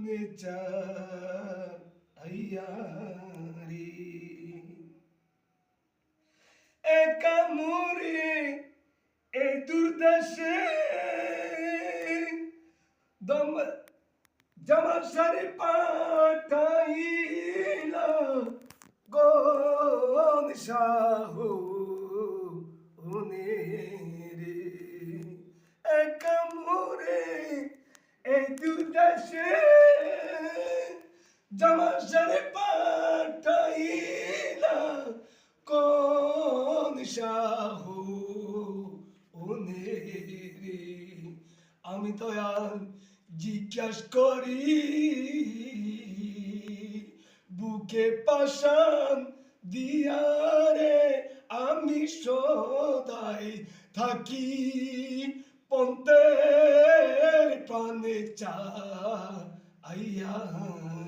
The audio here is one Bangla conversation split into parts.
পানে চাইয়া রে একা মোরে এই দুর্দশে দম জামাল সারে পাঠাইলা গন শাহু রে একা মোরে এই দুর্দশে জামাল সারে পাঠাইলা কোন শাহু রে আমি দয়াল জিজ্ঞাস করি বুকে পাশান দিয়ারে আমি সদাই থাকি পন্তের পানে চাইয়া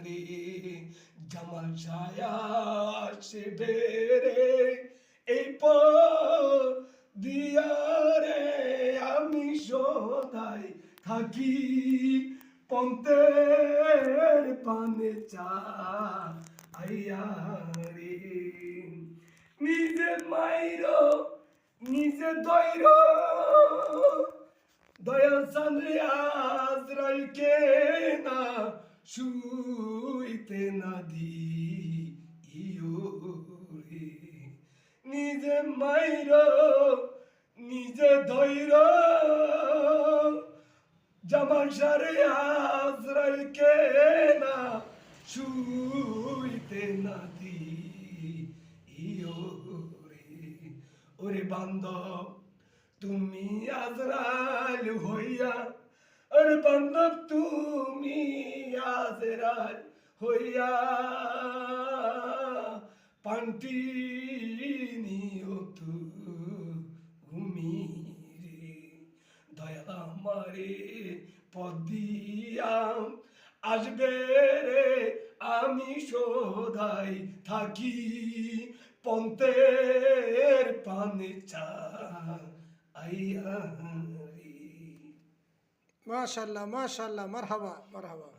রে জামাল ছায়া সে বেরে এই দিয়ারে আমি সদাই থাকি পন্তের পানে চাইয়া রে নিজে মাইর নিজে দৈর দয়াল চান্দ্রে আজরাইলকে না শুইতে না দিও রে নিজে মাইর নিজে ধৈর জামাল সারে আজরাইলকে না শুইতে না দিও রে ওরে বান্ধব তুমি আজরাইল হইয়া ওরে বান্ধব তুমি আজরাইল হইয়া পান্টি নিও তুমি রে দয়াল আমারে পদ দিয়া আসবে রে আমি সদাই থাকি পন্তের পানে চাইয়া রে মাশাআল্লাহ মাশাআল্লাহ, মারহাবা মারহাবা।